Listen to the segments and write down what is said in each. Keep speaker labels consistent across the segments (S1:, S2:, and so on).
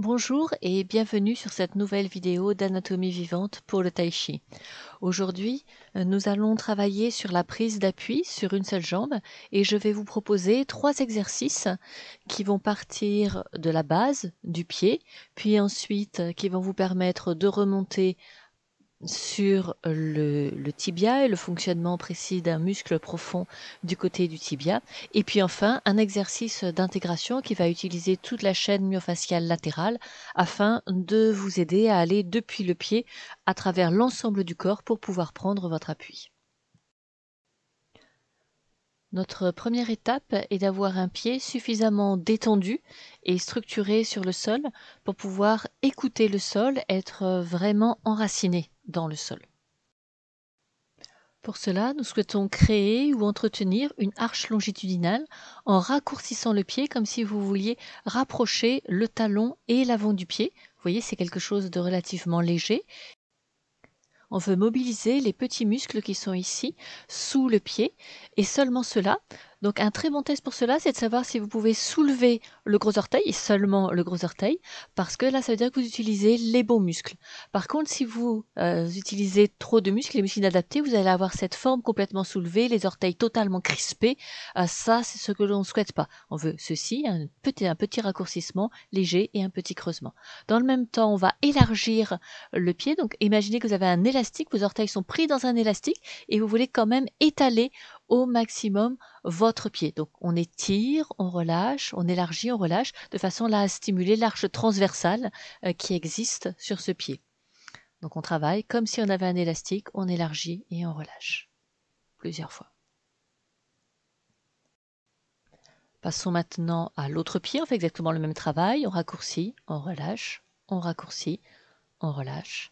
S1: Bonjour et bienvenue sur cette nouvelle vidéo d'anatomie vivante pour le tai chi. Aujourd'hui, nous allons travailler sur la prise d'appui sur une seule jambe et je vais vous proposer 3 exercices qui vont partir de la base du pied, puis ensuite qui vont vous permettre de remonter sur le tibia et le fonctionnement précis d'un muscle profond du côté du tibia. Et puis enfin, un exercice d'intégration qui va utiliser toute la chaîne myofasciale latérale afin de vous aider à aller depuis le pied à travers l'ensemble du corps pour pouvoir prendre votre appui. Notre première étape est d'avoir un pied suffisamment détendu et structuré sur le sol pour pouvoir écouter le sol, être vraiment enraciné dans le sol. Pour cela, nous souhaitons créer ou entretenir une arche longitudinale en raccourcissant le pied comme si vous vouliez rapprocher le talon et l'avant du pied. Vous voyez, c'est quelque chose de relativement léger. On veut mobiliser les petits muscles qui sont ici, sous le pied, et seulement cela. Donc un très bon test pour cela, c'est de savoir si vous pouvez soulever le gros orteil, et seulement le gros orteil, parce que là, ça veut dire que vous utilisez les bons muscles. Par contre, si vous utilisez trop de muscles, les muscles inadaptés, vous allez avoir cette forme complètement soulevée, les orteils totalement crispés. Ça, c'est ce que l'on ne souhaite pas. On veut ceci, un petit raccourcissement léger et un petit creusement. Dans le même temps, on va élargir le pied. Donc imaginez que vous avez un élastique, vos orteils sont pris dans un élastique et vous voulez quand même étaler au maximum votre pied. Donc on étire, on relâche, on élargit, on relâche, de façon là à stimuler l'arche transversale qui existe sur ce pied. Donc on travaille comme si on avait un élastique, on élargit et on relâche plusieurs fois. Passons maintenant à l'autre pied, on fait exactement le même travail, on raccourcit, on relâche, on raccourcit, on relâche.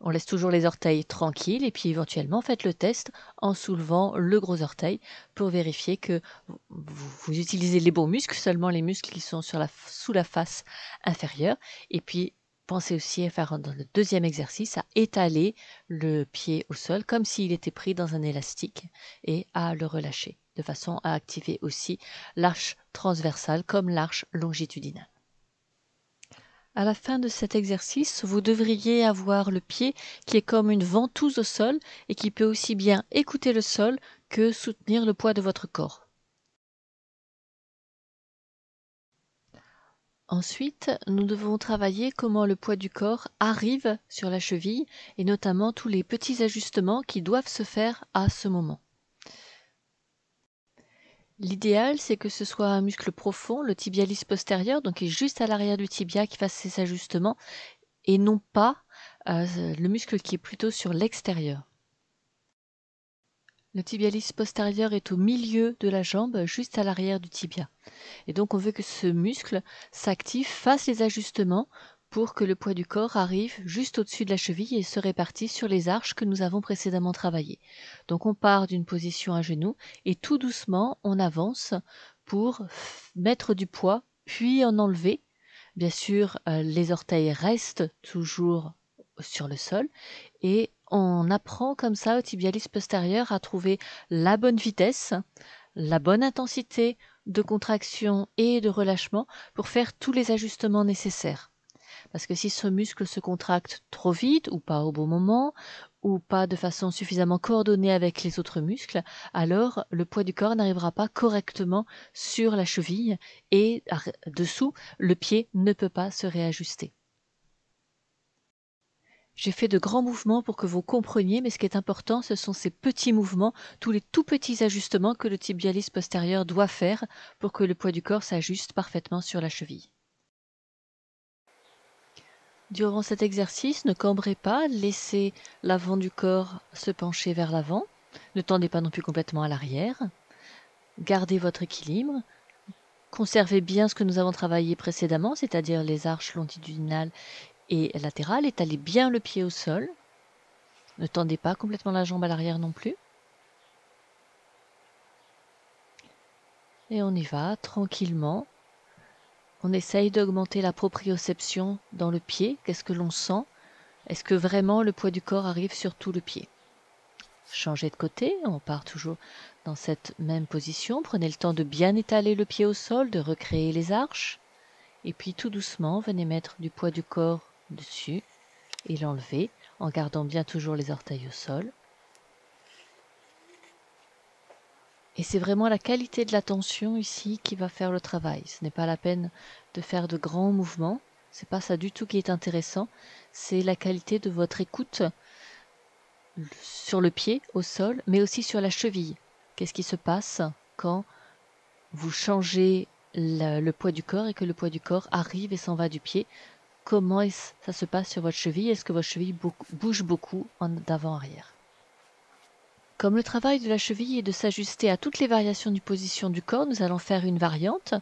S1: On laisse toujours les orteils tranquilles et puis éventuellement faites le test en soulevant le gros orteil pour vérifier que vous utilisez les bons muscles, seulement les muscles qui sont sous la face inférieure. Et puis pensez aussi à faire dans le deuxième exercice, à étaler le pied au sol comme s'il était pris dans un élastique et à le relâcher de façon à activer aussi l'arche transversale comme l'arche longitudinale. À la fin de cet exercice, vous devriez avoir le pied qui est comme une ventouse au sol et qui peut aussi bien écouter le sol que soutenir le poids de votre corps. Ensuite, nous devons travailler comment le poids du corps arrive sur la cheville et notamment tous les petits ajustements qui doivent se faire à ce moment. L'idéal, c'est que ce soit un muscle profond, le tibialis postérieur, donc qui est juste à l'arrière du tibia, qui fasse ces ajustements, et non pas le muscle qui est plutôt sur l'extérieur. Le tibialis postérieur est au milieu de la jambe, juste à l'arrière du tibia. Et donc on veut que ce muscle s'active, fasse les ajustements pour que le poids du corps arrive juste au-dessus de la cheville et se répartisse sur les arches que nous avons précédemment travaillées. Donc on part d'une position à genoux et tout doucement on avance pour mettre du poids, puis en enlever. Bien sûr, les orteils restent toujours sur le sol et on apprend comme ça au tibialis postérieur à trouver la bonne vitesse, la bonne intensité de contraction et de relâchement pour faire tous les ajustements nécessaires. Parce que si ce muscle se contracte trop vite ou pas au bon moment ou pas de façon suffisamment coordonnée avec les autres muscles, alors le poids du corps n'arrivera pas correctement sur la cheville et dessous, le pied ne peut pas se réajuster. J'ai fait de grands mouvements pour que vous compreniez, mais ce qui est important, ce sont ces petits mouvements, tous les tout petits ajustements que le tibialis postérieur doit faire pour que le poids du corps s'ajuste parfaitement sur la cheville. Durant cet exercice, ne cambrez pas, laissez l'avant du corps se pencher vers l'avant, ne tendez pas non plus complètement à l'arrière, gardez votre équilibre, conservez bien ce que nous avons travaillé précédemment, c'est-à-dire les arches longitudinales et latérales, étalez bien le pied au sol. Ne tendez pas complètement la jambe à l'arrière non plus. Et on y va tranquillement. On essaye d'augmenter la proprioception dans le pied. Qu'est-ce que l'on sent? Est-ce que vraiment le poids du corps arrive sur tout le pied? Changez de côté, on part toujours dans cette même position. Prenez le temps de bien étaler le pied au sol, de recréer les arches. Et puis tout doucement, venez mettre du poids du corps dessus et l'enlever en gardant bien toujours les orteils au sol. Et c'est vraiment la qualité de la tension ici qui va faire le travail. Ce n'est pas la peine de faire de grands mouvements. C'est pas ça du tout qui est intéressant. C'est la qualité de votre écoute sur le pied, au sol, mais aussi sur la cheville. Qu'est-ce qui se passe quand vous changez le poids du corps et que le poids du corps arrive et s'en va du pied? Comment ça se passe sur votre cheville? Est-ce que votre cheville bouge beaucoup d'avant-arrière? Comme le travail de la cheville est de s'ajuster à toutes les variations du position du corps, nous allons faire une variante.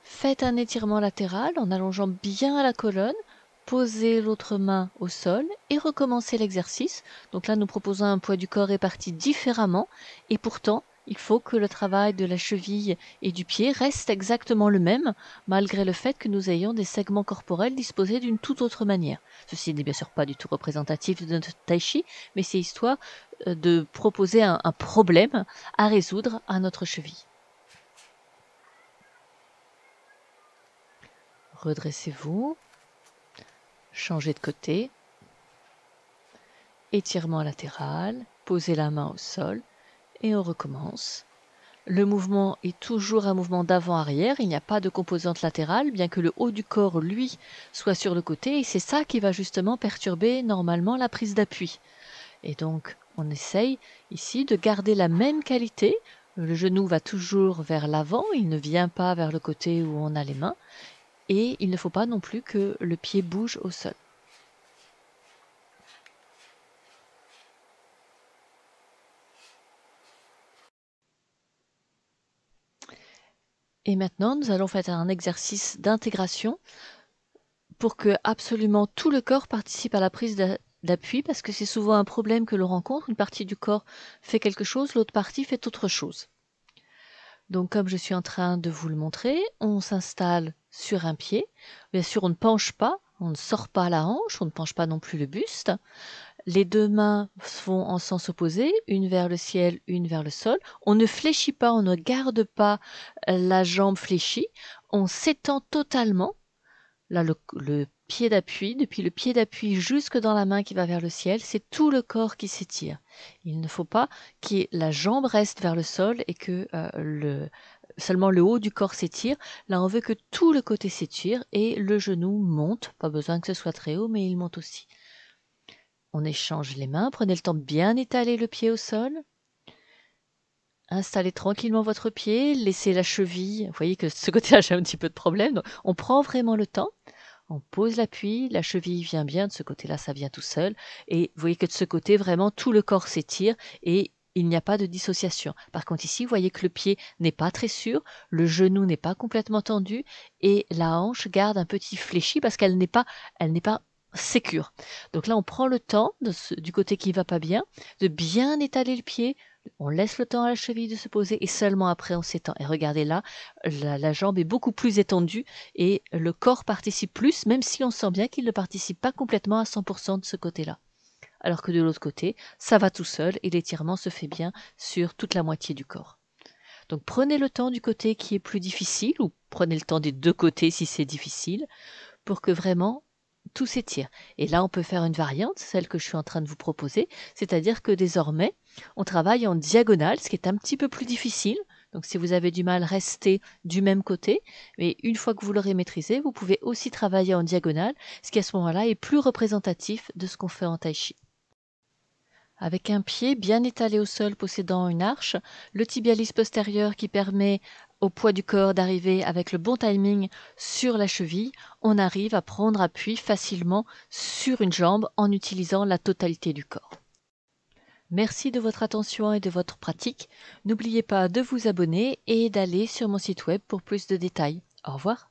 S1: Faites un étirement latéral en allongeant bien la colonne, posez l'autre main au sol et recommencez l'exercice. Donc là, nous proposons un poids du corps réparti différemment et pourtant, il faut que le travail de la cheville et du pied reste exactement le même, malgré le fait que nous ayons des segments corporels disposés d'une toute autre manière. Ceci n'est bien sûr pas du tout représentatif de notre tai chi, mais c'est histoire de proposer un problème à résoudre à notre cheville. Redressez-vous, changez de côté, étirement latéral, posez la main au sol et on recommence. Le mouvement est toujours un mouvement d'avant-arrière, il n'y a pas de composante latérale, bien que le haut du corps, lui, soit sur le côté, et c'est ça qui va justement perturber normalement la prise d'appui. Et donc, on essaye ici de garder la même qualité. Le genou va toujours vers l'avant, il ne vient pas vers le côté où on a les mains. Et il ne faut pas non plus que le pied bouge au sol. Et maintenant, nous allons faire un exercice d'intégration pour que absolument tout le corps participe à la prise d'appui, parce que c'est souvent un problème que l'on rencontre. Une partie du corps fait quelque chose, l'autre partie fait autre chose. Donc comme je suis en train de vous le montrer, on s'installe sur un pied. Bien sûr, on ne penche pas, on ne sort pas la hanche, on ne penche pas non plus le buste. Les deux mains vont en sens opposé, une vers le ciel, une vers le sol. On ne fléchit pas, on ne garde pas la jambe fléchie. On s'étend totalement. Là, le pied d'appui, depuis le pied d'appui jusque dans la main qui va vers le ciel, c'est tout le corps qui s'étire. Il ne faut pas que la jambe reste vers le sol et que seulement le haut du corps s'étire. Là, on veut que tout le côté s'étire et le genou monte. Pas besoin que ce soit très haut, mais il monte aussi. On échange les mains, prenez le temps de bien étaler le pied au sol. Installez tranquillement votre pied, laissez la cheville. Vous voyez que ce côté-là, j'ai un petit peu de problème. Donc, on prend vraiment le temps. On pose l'appui, la cheville vient bien, de ce côté-là, ça vient tout seul. Et vous voyez que de ce côté, vraiment, tout le corps s'étire et il n'y a pas de dissociation. Par contre, ici, vous voyez que le pied n'est pas très sûr, le genou n'est pas complètement tendu et la hanche garde un petit fléchi parce qu'elle n'est pas sécure. Donc là, on prend le temps, du côté qui ne va pas bien, de bien étaler le pied. On laisse le temps à la cheville de se poser et seulement après on s'étend. Et regardez là, la jambe est beaucoup plus étendue et le corps participe plus, même si on sent bien qu'il ne participe pas complètement à 100% de ce côté-là. Alors que de l'autre côté, ça va tout seul et l'étirement se fait bien sur toute la moitié du corps. Donc prenez le temps du côté qui est plus difficile ou prenez le temps des deux côtés si c'est difficile pour que vraiment tout s'étire. Et là, on peut faire une variante, celle que je suis en train de vous proposer, c'est-à-dire que désormais, on travaille en diagonale, ce qui est un petit peu plus difficile. Donc si vous avez du mal, restez du même côté. Mais une fois que vous l'aurez maîtrisé, vous pouvez aussi travailler en diagonale, ce qui à ce moment-là est plus représentatif de ce qu'on fait en tai chi. Avec un pied bien étalé au sol possédant une arche, le tibialis postérieur qui permet au poids du corps d'arriver avec le bon timing sur la cheville, on arrive à prendre appui facilement sur une jambe en utilisant la totalité du corps. Merci de votre attention et de votre pratique. N'oubliez pas de vous abonner et d'aller sur mon site web pour plus de détails. Au revoir.